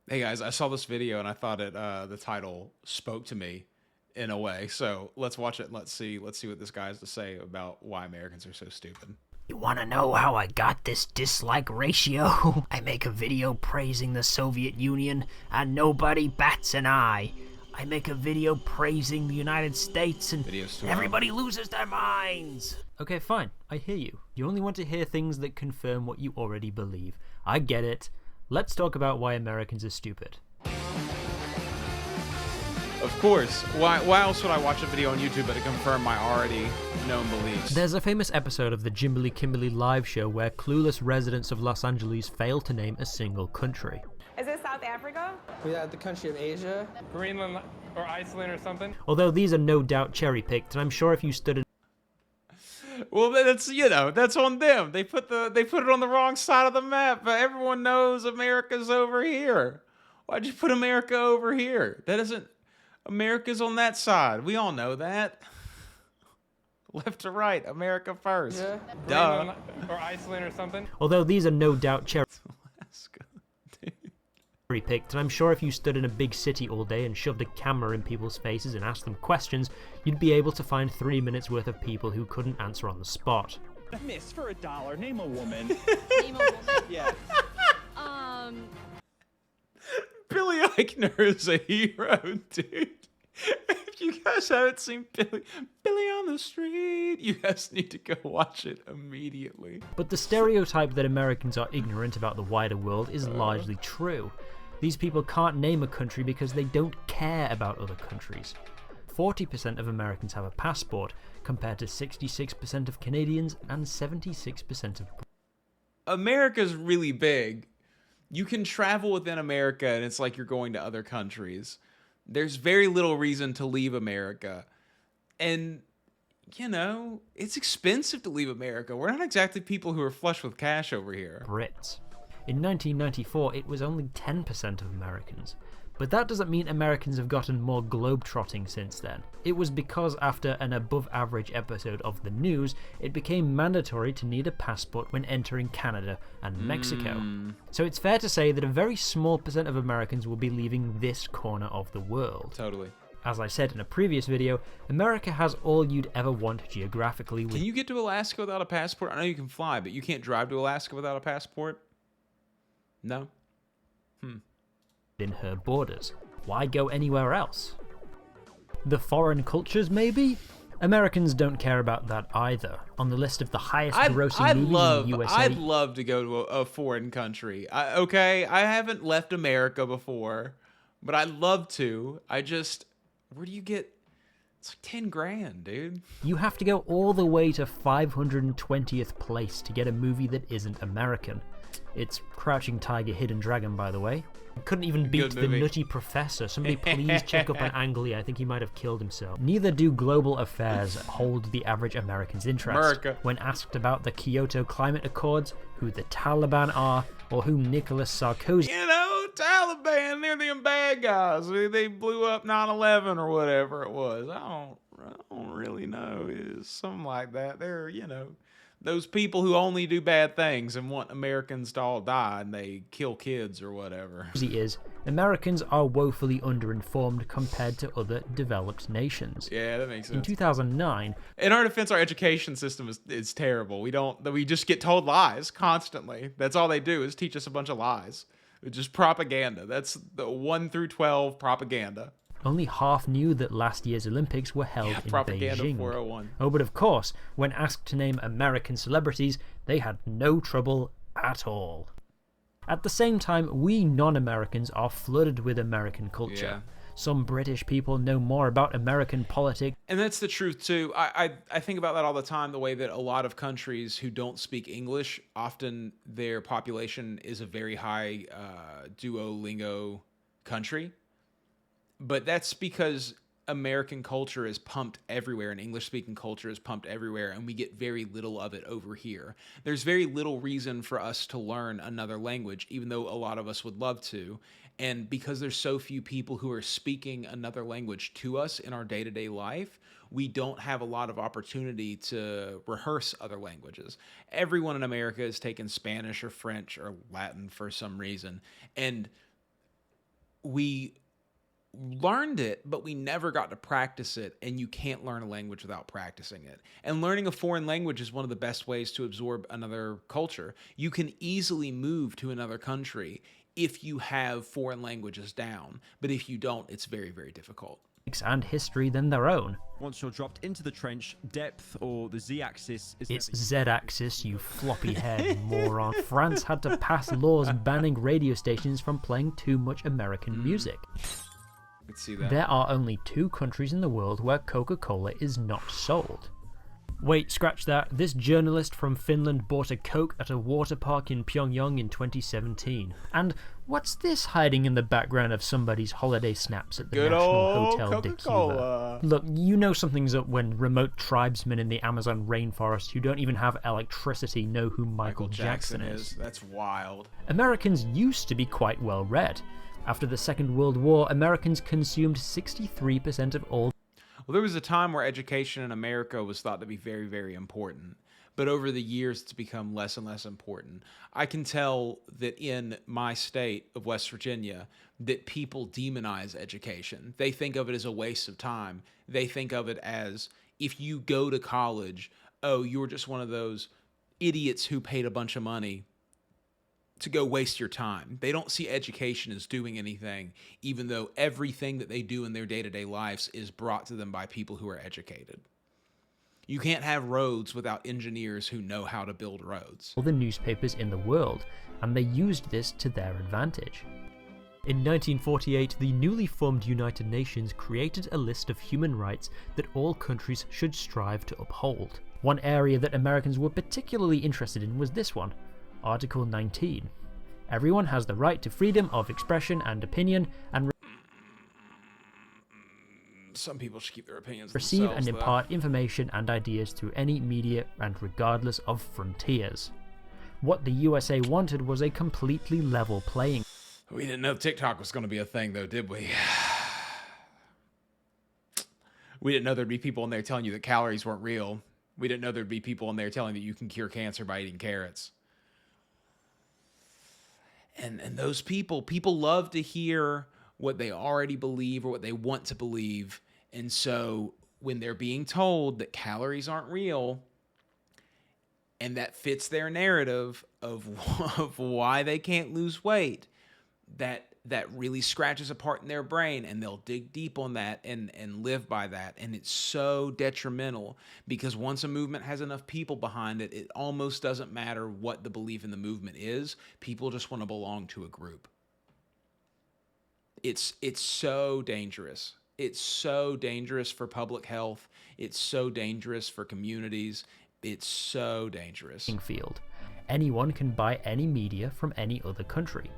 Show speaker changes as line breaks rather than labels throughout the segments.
Hey guys, I saw this video and I thought the title spoke to me in a way. So let's watch it and let's see what this guy has to say about why Americans are so stupid.
You wanna know how I got this dislike ratio? I make a video praising the Soviet Union and nobody bats an eye. I make a video praising the United States and everybody loses their minds. Okay, fine. I hear you. You only want to hear things that confirm what you already believe. I get it. Let's talk about why Americans are stupid.
Of course. Why else would I watch a video on YouTube but to confirm my already known beliefs?
There's a famous episode of the Jimberly Kimberly live show where clueless residents of Los Angeles fail to name a single country.
Is it South Africa?
Yeah, the country of Asia.
Greenland or Iceland or something?
Although these are no doubt cherry-picked, and I'm sure if you stood in
Well, that's on them. They put it on the wrong side of the map, but everyone knows America's over here. Why'd you put America over here? That isn't... America's on that side. We all know that. Left to right, America first.
Yeah.
Duh.
Greenland or Iceland or something?
Although these are no doubt
Alaska.
cherry-picked, and I'm sure if you stood in a big city all day and shoved a camera in people's faces and asked them questions, you'd be able to find 3 minutes worth of people who couldn't answer on the spot.
Miss, for $1, name a woman.
Name a woman?
Yeah.
Billy Eichner is a hero, dude. If you guys haven't seen Billy on the Street, you guys need to go watch it immediately.
But the stereotype that Americans are ignorant about the wider world is largely true. These people can't name a country because they don't care about other countries. 40% of Americans have a passport, compared to 66% of Canadians and 76% of...
America's really big. You can travel within America and it's like you're going to other countries. There's very little reason to leave America. And, it's expensive to leave America. We're not exactly people who are flush with cash over here.
Brits. In 1994, it was only 10% of Americans. But that doesn't mean Americans have gotten more globe-trotting since then. It was because after an above-average episode of the news, it became mandatory to need a passport when entering Canada and Mexico. So it's fair to say that a very small percent of Americans will be leaving this corner of the world.
Totally.
As I said in a previous video, America has all you'd ever want geographically.
Can you get to Alaska without a passport? I know you can fly, but you can't drive to Alaska without a passport? No?
In her borders. Why go anywhere else? The foreign cultures, maybe? Americans don't care about that either. On the list of the highest grossing movies in the USA...
I'd love to go to a foreign country. I haven't left America before, but I'd love to. Where do you get... It's like 10 grand, dude.
You have to go all the way to 520th place to get a movie that isn't American. It's Crouching Tiger, Hidden Dragon, by the way. Couldn't even beat The Nutty Professor. Somebody please check up on Ang Lee. I think he might have killed himself. Neither do global affairs hold the average American's interest.
America.
When asked about the Kyoto Climate Accords, who the Taliban are, or who Nicolas Sarkozy...
Taliban, they're them bad guys. They blew up 9/11 or whatever it was. I don't really know. It's something like that. They're, those people who only do bad things and want Americans to all die and they kill kids or whatever.
Americans are woefully underinformed compared to other developed nations.
Yeah, that makes sense.
In 2009...
In our defense, our education system is terrible. We just get told lies constantly. That's all they do is teach us a bunch of lies. It's just propaganda. That's the 1 through 12 propaganda.
Only half knew that last year's Olympics were held in
propaganda
Beijing.
401.
Oh, but of course, when asked to name American celebrities, they had no trouble at all. At the same time, we non-Americans are flooded with American culture.
Yeah.
Some British people know more about American politics.
And that's the truth, too. I think about that all the time, the way that a lot of countries who don't speak English, often their population is a very high Duolingo country. But that's because American culture is pumped everywhere and English-speaking culture is pumped everywhere, and we get very little of it over here. There's very little reason for us to learn another language, even though a lot of us would love to. And because there's so few people who are speaking another language to us in our day-to-day life, we don't have a lot of opportunity to rehearse other languages. Everyone in America has taken Spanish or French or Latin for some reason. And we learned it, but we never got to practice it, and you can't learn a language without practicing it. And learning a foreign language is one of the best ways to absorb another culture. You can easily move to another country if you have foreign languages down, but if you don't, it's very, very difficult.
And history than their own.
Once you're dropped into the trench, depth, or the z-axis is...
It's Z-axis, you floppy-haired moron. France had to pass laws banning radio stations from playing too much American music.
Let's see that.
There are only 2 countries in the world where Coca-Cola is not sold. Wait, scratch that. This journalist from Finland bought a Coke at a water park in Pyongyang in 2017. And what's this hiding in the background of somebody's holiday snaps at the
Good
National
old
Hotel de
Coca-Cola.
Cuba? Look, you know something's up when remote tribesmen in the Amazon rainforest who don't even have electricity know who Michael Jackson is.
That's wild.
Americans used to be quite well read. After the Second World War, Americans consumed 63% of all...
Well, there was a time where education in America was thought to be very, very important. But over the years, it's become less and less important. I can tell that in my state of West Virginia, that people demonize education. They think of it as a waste of time. They think of it as, if you go to college, oh, you're just one of those idiots who paid a bunch of money to go waste your time. They don't see education as doing anything, even though everything that they do in their day-to-day lives is brought to them by people who are educated. You can't have roads without engineers who know how to build roads.
The newspapers in the world, and they used this to their advantage. In 1948, the newly formed United Nations created a list of human rights that all countries should strive to uphold. One area that Americans were particularly interested in was this one, Article 19. Everyone has the right to freedom of expression and opinion and
Some people should keep their opinions
receive
themselves,
and impart information and ideas through any media and regardless of frontiers. What the USA wanted was a completely level playing.
We didn't know TikTok was going to be a thing, though, did we? We didn't know there'd be people in there telling you that calories weren't real. We didn't know there'd be people in there telling you that you can cure cancer by eating carrots. And those people love to hear what they already believe or what they want to believe. And so when they're being told that calories aren't real, and that fits their narrative of why they can't lose weight, that really scratches a part in their brain, and they'll dig deep on that and live by that. And it's so detrimental, because once a movement has enough people behind it, it almost doesn't matter what the belief in the movement is. People just want to belong to a group. It's so dangerous. It's so dangerous for public health. It's so dangerous for communities. It's so dangerous.
Field. Anyone can buy any media from any other country.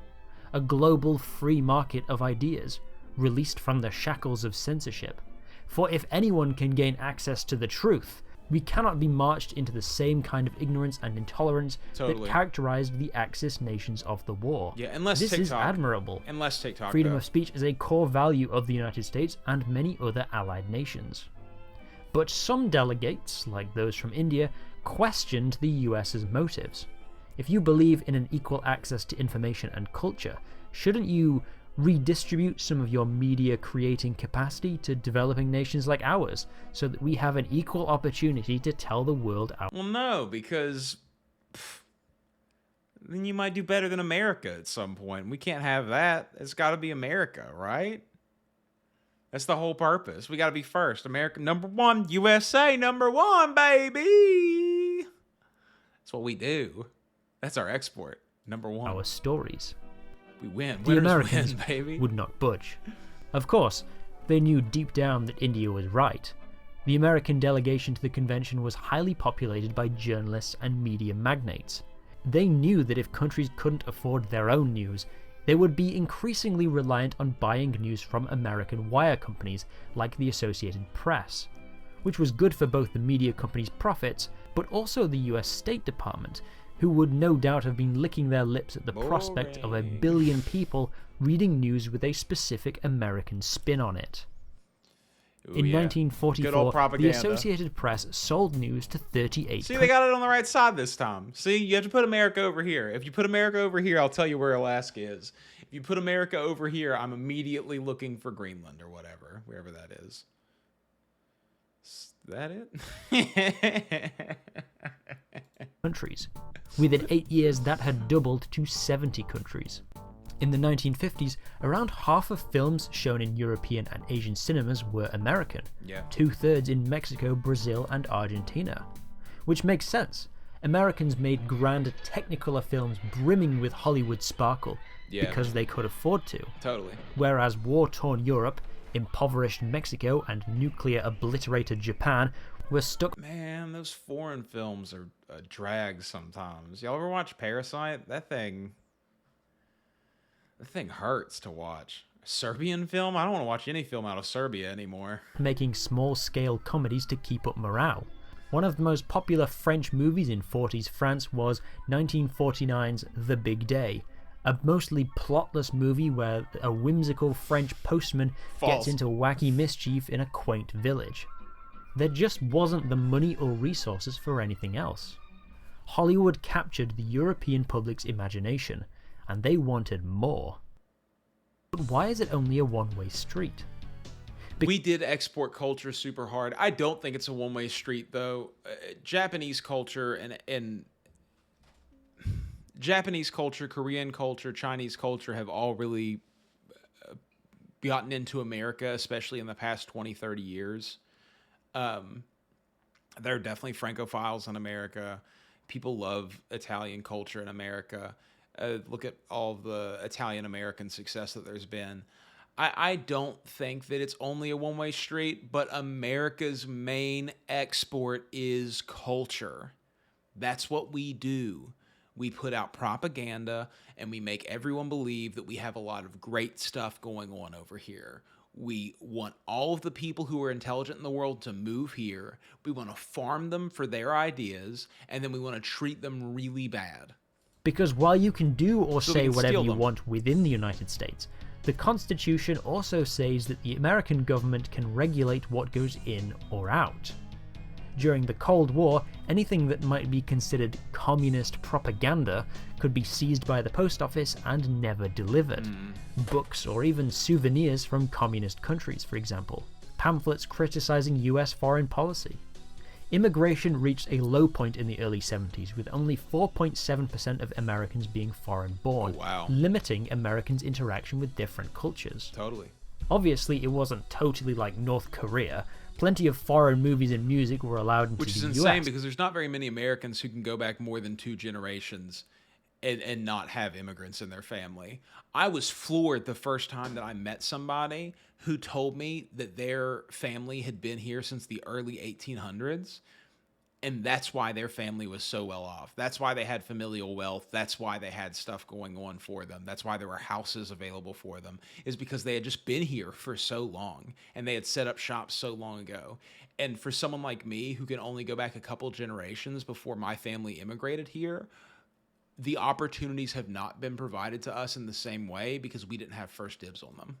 A global free market of ideas, released from the shackles of censorship. For if anyone can gain access to the truth, we cannot be marched into the same kind of ignorance and intolerance that characterized the Axis nations of the war.
Yeah, unless
this
TikTok.
is admirable.
Unless TikTok.
Freedom of speech is a core value of the United States and many other allied nations. But some delegates, like those from India, questioned the US's motives. If you believe in an equal access to information and culture, shouldn't you redistribute some of your media creating capacity to developing nations like ours, so that we have an equal opportunity to tell the world our...
Well, no, because then you might do better than America at some point. We can't have that. It's got to be America, right? That's the whole purpose. We got to be first. America number one. USA number one, baby. That's what we do. That's our export. Number one.
Our stories.
We win.
The Americans
win, baby.
Would not budge. Of course, they knew deep down that India was right. The American delegation to the convention was highly populated by journalists and media magnates. They knew that if countries couldn't afford their own news, they would be increasingly reliant on buying news from American wire companies like the Associated Press, which was good for both the media companies' profits, but also the US State Department, who would no doubt have been licking their lips at the prospect of 1 billion people reading news with a specific American spin on it. In 1944, the Associated Press sold news to 38
See, they got it on the right side this time. See, you have to put America over here. If you put America over here, I'll tell you where Alaska is. If you put America over here, I'm immediately looking for Greenland or whatever, wherever that is. Is that it?
countries. Within 8 years, that had doubled to 70 countries. In the 1950s, around half of films shown in European and Asian cinemas were American,
Yeah.
2/3 in Mexico, Brazil, and Argentina. Which makes sense. Americans made grand Technicolor films brimming with Hollywood sparkle
Yeah.
because they could afford to,
Totally.
whereas war-torn Europe, impoverished Mexico, and nuclear-obliterated Japan were stuck.
Man, those foreign films are a drag sometimes. Y'all ever watch Parasite? That thing hurts to watch. A Serbian film? I don't want to watch any film out of Serbia anymore.
Making small-scale comedies to keep up morale. One of the most popular French movies in 40s France was 1949's The Big Day, a mostly plotless movie where a whimsical French postman
False.
gets into wacky mischief in a quaint village. There just wasn't the money or resources for anything else. Hollywood captured the European public's imagination, and they wanted more. But why is it only a one-way street?
We did export culture super hard. I don't think it's a one-way street, though. Japanese culture and Japanese culture, Korean culture, Chinese culture have all really gotten into America, especially in the past 20, 30 years. There are definitely Francophiles in America. People love Italian culture in America. Look at all the Italian-American success that there's been. I don't think that it's only a one-way street, but America's main export is culture. That's what we do. We put out propaganda, and we make everyone believe that we have a lot of great stuff going on over here. We want all of the people who are intelligent in the world to move here. We want to farm them for their ideas, and then we want to treat them really bad.
Because while you can do or
So we
say
can
whatever
steal
you
them.
want within the United States, the Constitution also says that the American government can regulate what goes in or out. During the Cold War, anything that might be considered communist propaganda could be seized by the post office and never delivered. Books or even souvenirs from communist countries, for example. Pamphlets criticizing US foreign policy. Immigration reached a low point in the early 70s, with only 4.7% of Americans being foreign-born,
Oh, wow.
limiting Americans' interaction with different cultures.
Totally.
Obviously, it wasn't totally like North Korea. Plenty of foreign movies and music were allowed into
Which is
the
insane
US.
because there's not very many Americans who can go back more than 2 generations and not have immigrants in their family. I was floored the first time that I met somebody who told me that their family had been here since the early 1800s. And that's why their family was so well off. That's why they had familial wealth. That's why they had stuff going on for them. That's why there were houses available for them, is because they had just been here for so long and they had set up shop so long ago. And for someone like me who can only go back a couple generations before my family immigrated here, the opportunities have not been provided to us in the same way because we didn't have first dibs on them.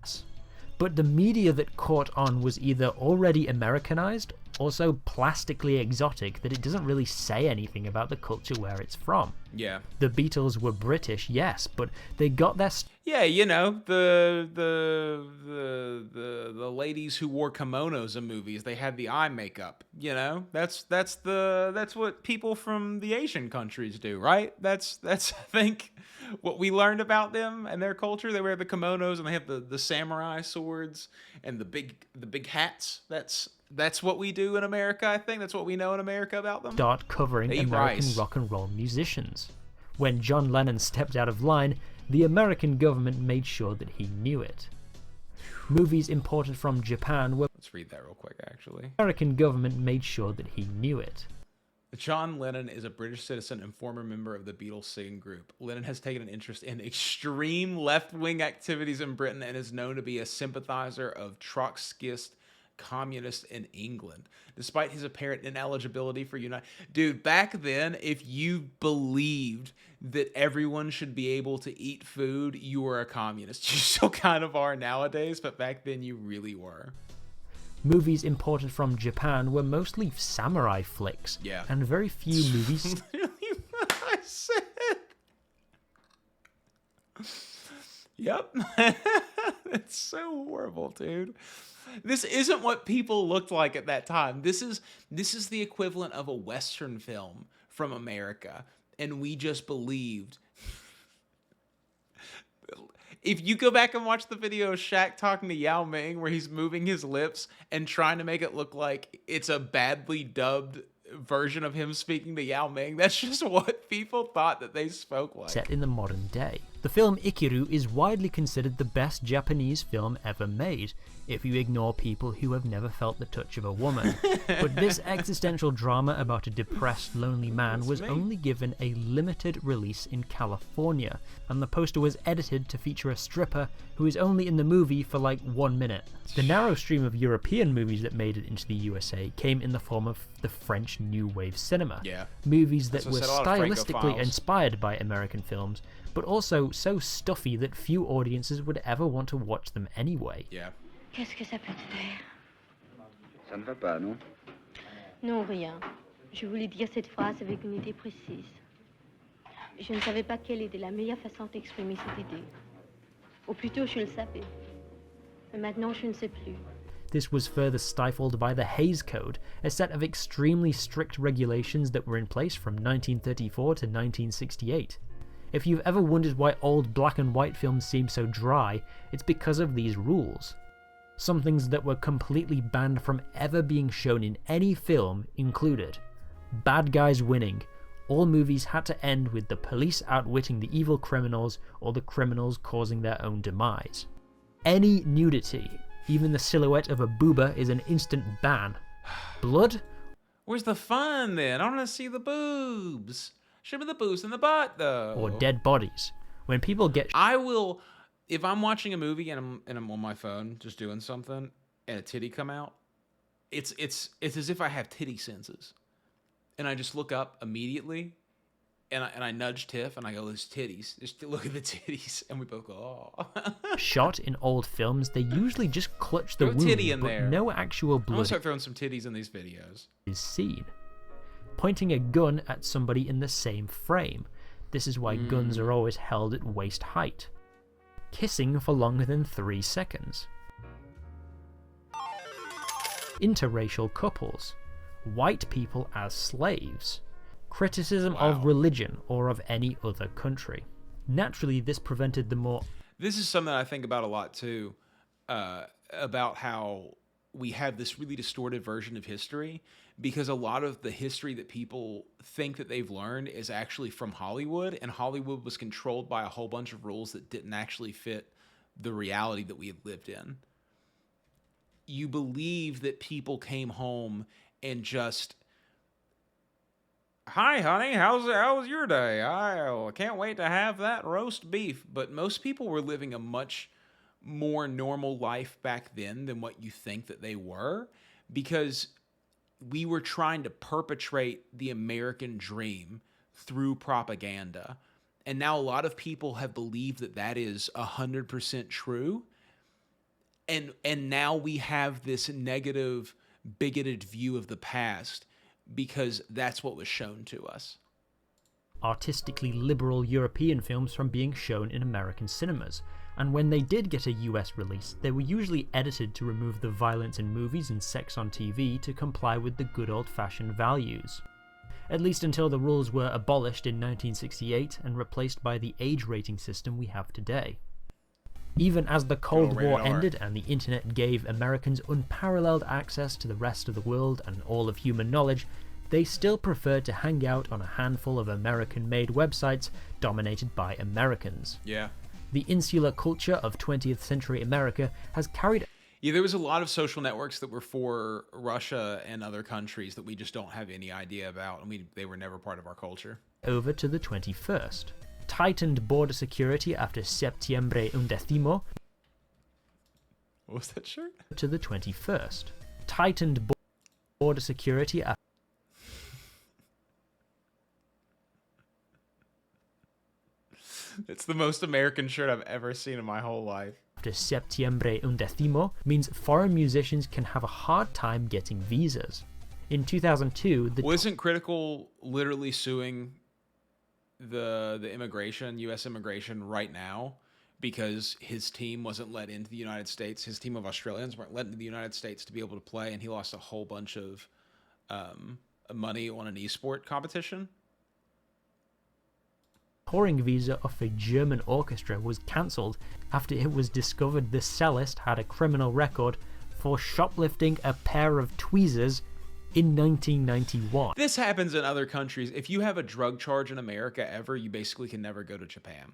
But the media that caught on was either already Americanized or so plastically exotic that it doesn't really say anything about the culture where it's from.
Yeah.
The Beatles were British, yes, but they got their
Yeah, you know, the ladies who wore kimonos in movies, they had the eye makeup, you know? That's what people from the Asian countries do, right? That's I think what we learned about them and their culture. They wear the kimonos and they have the samurai swords and the big hats. That's what we do in America, I think. That's what we know in America about them.
start covering
They eat
American
rice.
rock and roll musicians. When John Lennon stepped out of line, the American government made sure that he knew it. Movies imported from Japan were
Let's read that real quick, actually.
American government made sure that he knew it.
John Lennon is a British citizen and former member of the Beatles singing group. Lennon has taken an interest in extreme left-wing activities in Britain and is known to be a sympathizer of Trotskyist communists in England. Despite his apparent ineligibility for United... Dude, back then, if you believed that everyone should be able to eat food, you were a communist. You still kind of are nowadays, but back then you really were.
Movies imported from Japan were mostly samurai flicks,
Yeah.
and very few movies
Literally what I said. Yep. It's so horrible, dude. This isn't what people looked like at that time. This is the equivalent of a Western film from America, and we just believed. If you go back and watch the video of Shaq talking to Yao Ming, where he's moving his lips and trying to make it look like it's a badly dubbed version of him speaking to Yao Ming, that's just what people thought that they spoke like.
Set in the modern day. The film Ikiru is widely considered the best Japanese film ever made, if you ignore people who have never felt the touch of a woman. But this existential drama about a depressed, lonely man was only given a limited release in California, and the poster was edited to feature a stripper who is only in the movie for like 1 minute. The narrow stream of European movies that made it into the USA came in the form of the French New Wave cinema.
Yeah.
Movies that were
That's what I said, a lot of
stylistically
Francophiles.
inspired by American films, but also so stuffy that few audiences would ever want to watch them anyway.
Yeah.
Qu'est-ce que ça peut te faire?
Ça ne va pas, non?
Non, rien. Je voulais dire cette phrase avec une idée précise. Je ne savais pas quelle était la meilleure façon d'exprimer cette idée. Ou plutôt, je le savais. Mais maintenant, je ne sais plus.
This was further stifled by the Hays Code, a set of extremely strict regulations that were in place from 1934 to 1968. If you've ever wondered why old black and white films seem so dry, it's because of these rules. Some things that were completely banned from ever being shown in any film included bad guys winning. All movies had to end with the police outwitting the evil criminals or the criminals causing their own demise. Any nudity, even the silhouette of a booba, is an instant ban. Blood?
Where's the fun then? I want to see the boobs. Show me the boobs in the butt, though.
Or dead bodies. When people get
I will, if I'm watching a movie and I'm on my phone just doing something and a titty come out, it's as if I have titty senses, and I just look up immediately, and I nudge Tiff and I go, "There's titties. Just look at the titties," and we both go, "Oh."
shot in old films, they usually just clutch the
Throw a
wound,
titty in
but
there.
no actual
I'm gonna
blood
start throwing some titties in these videos.
is seen. Pointing a gun at somebody in the same frame. This is why guns are always held at waist height. Kissing for longer than 3 seconds. Interracial couples. White people as slaves. Criticism of religion or of any other country. Naturally, this prevented the more
This is something I think about a lot too, about how we have this really distorted version of history, because a lot of the history that people think that they've learned is actually from Hollywood, and Hollywood was controlled by a whole bunch of rules that didn't actually fit the reality that we had lived in. You believe that people came home and just, "Hi, honey, how was your day? I can't wait to have that roast beef." But most people were living a much more normal life back then than what you think that they were, because we were trying to perpetrate the American dream through propaganda. And now a lot of people have believed that that is 100% true. And now we have this negative, bigoted view of the past because that's what was shown to us.
artistically liberal European films from being shown in American cinemas, and when they did get a US release, they were usually edited to remove the violence in movies and sex on TV to comply with the good old-fashioned values. At least until the rules were abolished in 1968 and replaced by the age rating system we have today. Even as the Cold War ended and the internet gave Americans unparalleled access to the rest of the world and all of human knowledge, they still preferred to hang out on a handful of American-made websites dominated by Americans.
Yeah.
The insular culture of 20th century America has carried
Yeah, there was a lot of social networks that were for Russia and other countries that we just don't have any idea about, and they were never part of our culture.
over to the 21st. Tightened border security after Septiembre Undécimo
What was that shirt?
to the 21st. Tightened border security after
It's the most American shirt I've ever seen in my whole life.
Septiembre Undécimo means foreign musicians can have a hard time getting visas. In 2002, the
Wasn't Critical literally suing the immigration, U.S. immigration right now because his team wasn't let into the United States. His team of Australians weren't let into the United States to be able to play, and he lost a whole bunch of money on an esport competition.
Touring visa of a German orchestra was cancelled after it was discovered the cellist had a criminal record for shoplifting a pair of tweezers in 1991.
This happens in other countries. If you have a drug charge in America ever, you basically can never go to Japan.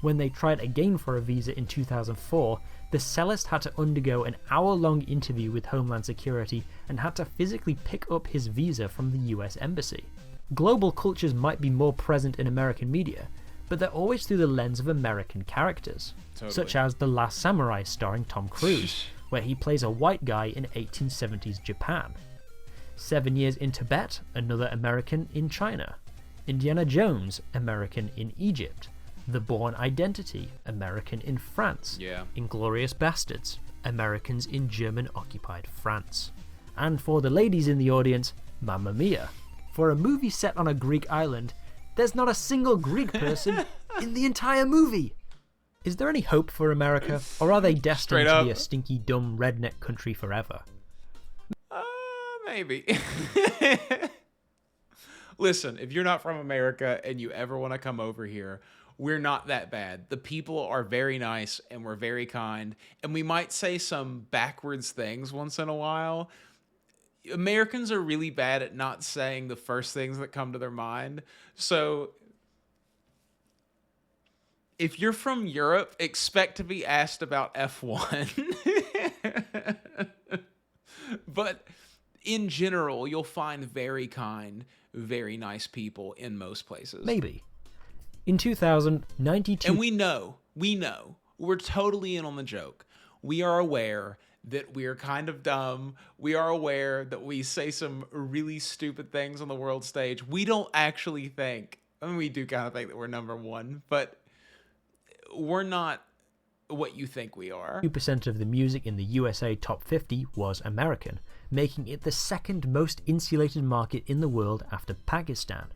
When they tried again for a visa in 2004, the cellist had to undergo an hour-long interview with Homeland Security and had to physically pick up his visa from the US Embassy. Global cultures might be more present in American media, but they're always through the lens of American characters, such as The Last Samurai starring Tom Cruise, where he plays a white guy in 1870s Japan. 7 Years in Tibet, another American in China. Indiana Jones, American in Egypt. The Bourne Identity, American in France. Inglourious Bastards, Americans in German-occupied France. And for the ladies in the audience, Mamma Mia. For a movie set on a Greek island, there's not a single Greek person in the entire movie. Is there any hope for America, or are they destined to be a stinky, dumb, redneck country forever?
Maybe. Listen, if you're not from America and you ever want to come over here, we're not that bad. The people are very nice and we're very kind, and we might say some backwards things once in a while. Americans are really bad at not saying the first things that come to their mind. So if you're from Europe, expect to be asked about F1. But in general, you'll find very kind, very nice people in most places.
Maybe. In 2092...
And we know, we're totally in on the joke. We are aware that we are kind of dumb. We are aware that we say some really stupid things on the world stage. We don't actually think, I mean, we do kind of think that we're number one, but we're not what you think we are.
2% of the music in the USA Top 50 was American, making it the second most insulated market in the world after Pakistan.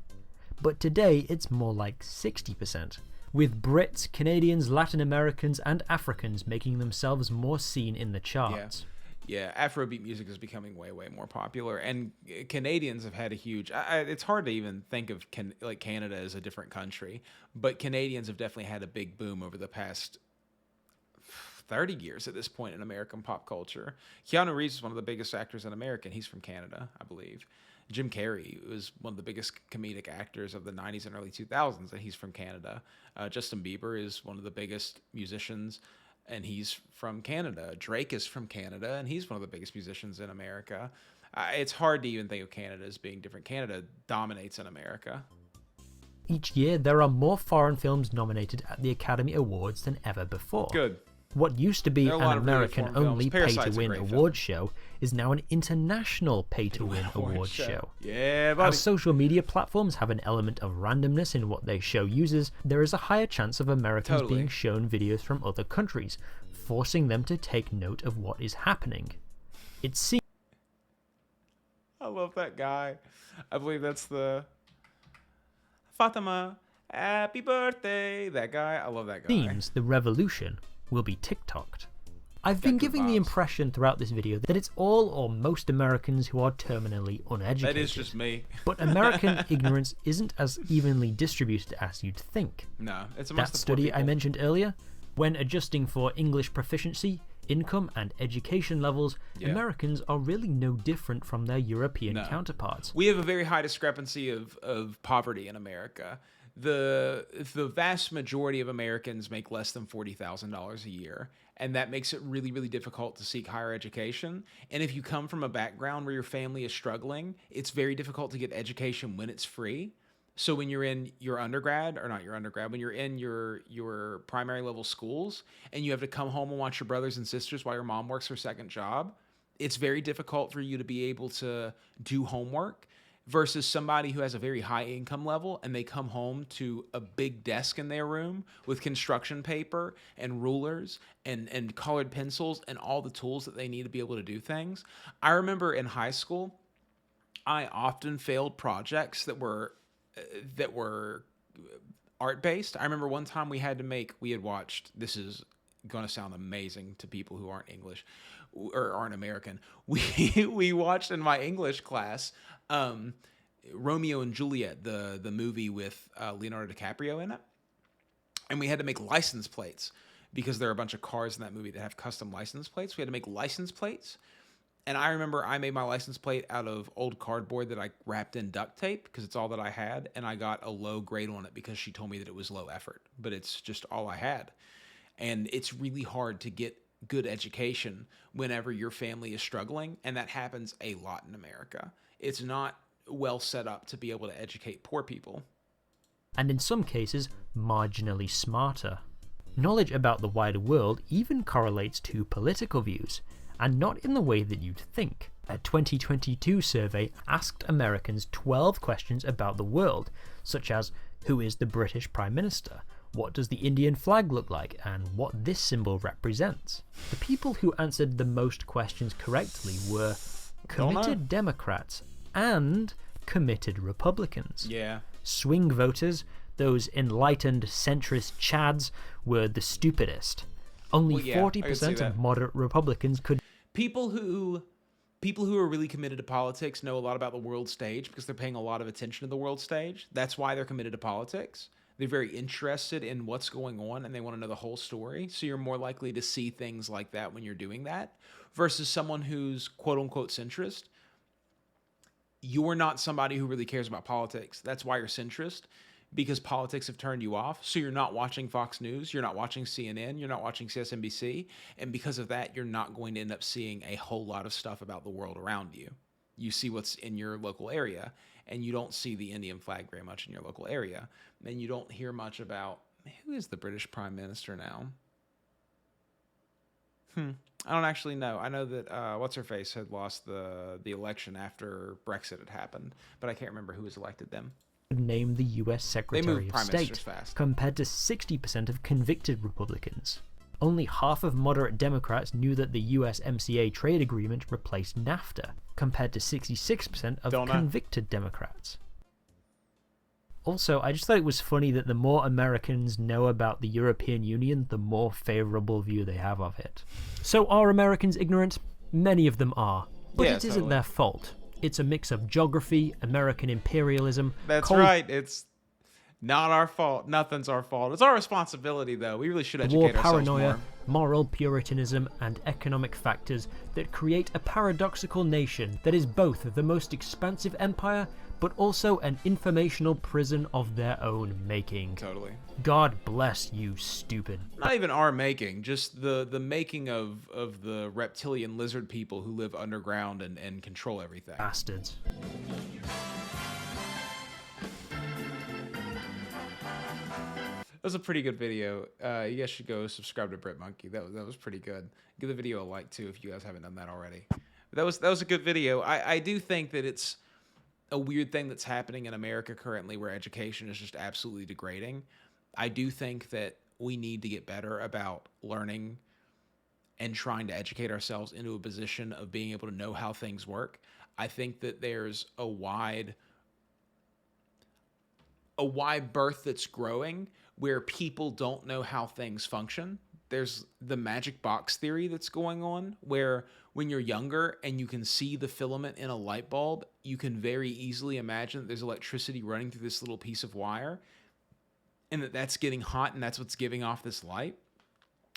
But today it's more like 60%, with Brits, Canadians, Latin Americans and Africans making themselves more seen in the charts.
Yeah, Afrobeat music is becoming way more popular, and Canadians have had a huge... it's hard to even think of Canada as a different country, but Canadians have definitely had a big boom over the past 30 years at this point in American pop culture. Keanu Reeves is one of the biggest actors in America, and he's from Canada, I believe. Jim Carrey was one of the biggest comedic actors of the 90s and early 2000s, and he's from Canada. Justin Bieber is one of the biggest musicians, and he's from Canada. Drake is from Canada, and he's one of the biggest musicians in America. It's hard to even think of Canada as being different. Canada dominates in America.
Each year, there are more foreign films nominated at the Academy Awards than ever before.
Good.
What used to be an American-only
Parasite's
pay-to-win awards show is now an international pay-to-win awards show.
Yeah, buddy.
As social media platforms have an element of randomness in what they show users, there is a higher chance of Americans being shown videos from other countries, forcing them to take note of what is happening. It seems...
I love that guy. I believe that's the... Fatima, happy birthday. That guy. I love that guy.
Seems the revolution will be TikToked. I've been giving the impression throughout this video that it's all or most Americans who are terminally uneducated.
That is just me.
But American ignorance isn't as evenly distributed as you'd think.
No, it's
that study I mentioned earlier, when adjusting for English proficiency, income and education levels, Americans are really no different from their European counterparts.
We have a very high discrepancy of poverty in America. The vast majority of Americans make less than $40,000 a year, and that makes it really difficult to seek higher education. And if you come from a background where your family is struggling, it's very difficult to get education when it's free. So when you're in your undergrad, or not your undergrad, when you're in your primary level schools and you have to come home and watch your brothers and sisters while your mom works her second job, it's very difficult for you to be able to do homework. Versus somebody who has a very high income level and they come home to a big desk in their room with construction paper and rulers and colored pencils and all the tools that they need to be able to do things. I remember in high school, I often failed projects that were art-based. I remember one time we had watched, this is going to sound amazing to people who aren't English or aren't American. We watched in my English class Romeo and Juliet, the movie with Leonardo DiCaprio in it. And we had to make license plates because there are a bunch of cars in that movie that have custom license plates. We had to make license plates. And I remember I made my license plate out of old cardboard that I wrapped in duct tape because it's all that I had. And I got a low grade on it because she told me that it was low effort, but it's just all I had. And it's really hard to get good education whenever your family is struggling. And that happens a lot in America. It's not well set up to be able to educate poor people.
And in some cases, marginally smarter. Knowledge about the wider world even correlates to political views, and not in the way that you'd think. A 2022 survey asked Americans 12 questions about the world, such as, who is the British Prime Minister? What does the Indian flag look like, and what this symbol represents? The people who answered the most questions correctly were committed Democrats and committed Republicans.
Yeah.
Swing voters, those enlightened centrist chads, were the stupidest. Only 40% of moderate Republicans could...
People who are really committed to politics know a lot about the world stage because they're paying a lot of attention to the world stage. That's why they're committed to politics. They're very interested in what's going on and they want to know the whole story. So you're more likely to see things like that when you're doing that versus someone who's quote-unquote centrist. You're not somebody who really cares about politics. That's why you're centrist, because politics have turned you off. So you're not watching Fox News, you're not watching CNN, you're not watching CSNBC, and because of that, you're not going to end up seeing a whole lot of stuff about the world around you. You see what's in your local area, and you don't see the Indian flag very much in your local area. And you don't hear much about, who is the British Prime Minister now? I don't actually know. I know that what's-her-face had lost the election after Brexit had happened, but I can't remember who was elected then.
Name the US Secretary of State, compared to 60% of convicted Republicans. Only half of moderate Democrats knew that the USMCA trade agreement replaced NAFTA, compared to 66% of convicted Democrats. Also, I just thought it was funny that the more Americans know about the European Union, the more favourable view they have of it. So are Americans ignorant? Many of them are. But it isn't their fault. It's a mix of geography, American imperialism...
That's right, it's not our fault. Nothing's our fault. It's our responsibility, though. We really should educate ourselves more.
Paranoia, moral puritanism, and economic factors that create a paradoxical nation that is both the most expansive empire, but also an informational prison of their own making.
Totally.
God bless you, stupid.
Not even our making, just the making of the reptilian lizard people who live underground and control everything.
Bastards.
That was a pretty good video. You guys should go subscribe to Brit Monkey. That was pretty good. Give the video a like too if you guys haven't done that already. But that was a good video. I do think that it's a weird thing that's happening in America currently where education is just absolutely degrading. I do think that we need to get better about learning and trying to educate ourselves into a position of being able to know how things work. I think that there's a wide berth that's growing where people don't know how things function. There's the magic box theory that's going on where when you're younger and you can see the filament in a light bulb, you can very easily imagine that there's electricity running through this little piece of wire and that's getting hot and that's what's giving off this light.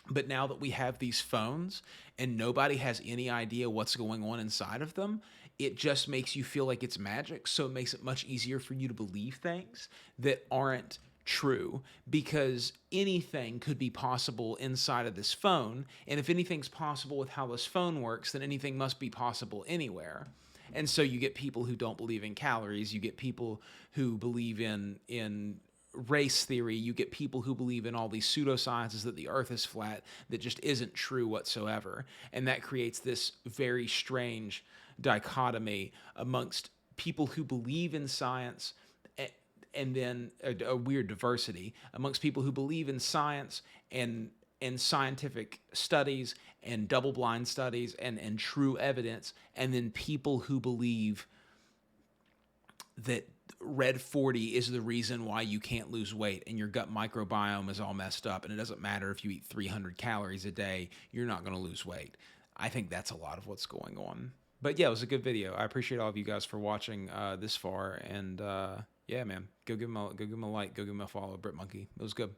But now that we have these phones and nobody has any idea what's going on inside of them, it just makes you feel like it's magic. So it makes it much easier for you to believe things that aren't true, because anything could be possible inside of this phone. And if anything's possible with how this phone works, then anything must be possible anywhere. And so you get people who don't believe in calories. You get people who believe in race theory. You get people who believe in all these pseudosciences that the earth is flat that just isn't true whatsoever. And that creates this very strange dichotomy amongst people who believe in science, and then a weird diversity amongst people who believe in science and scientific studies and double-blind studies and true evidence, and then people who believe that red 40 is the reason why you can't lose weight and your gut microbiome is all messed up and it doesn't matter if you eat 300 calories a day, you're not going to lose weight. I think that's a lot of what's going on. But yeah, it was a good video. I appreciate all of you guys for watching this far. And yeah, man, go give him a like, go give him a follow, Brit Monkey. It was good.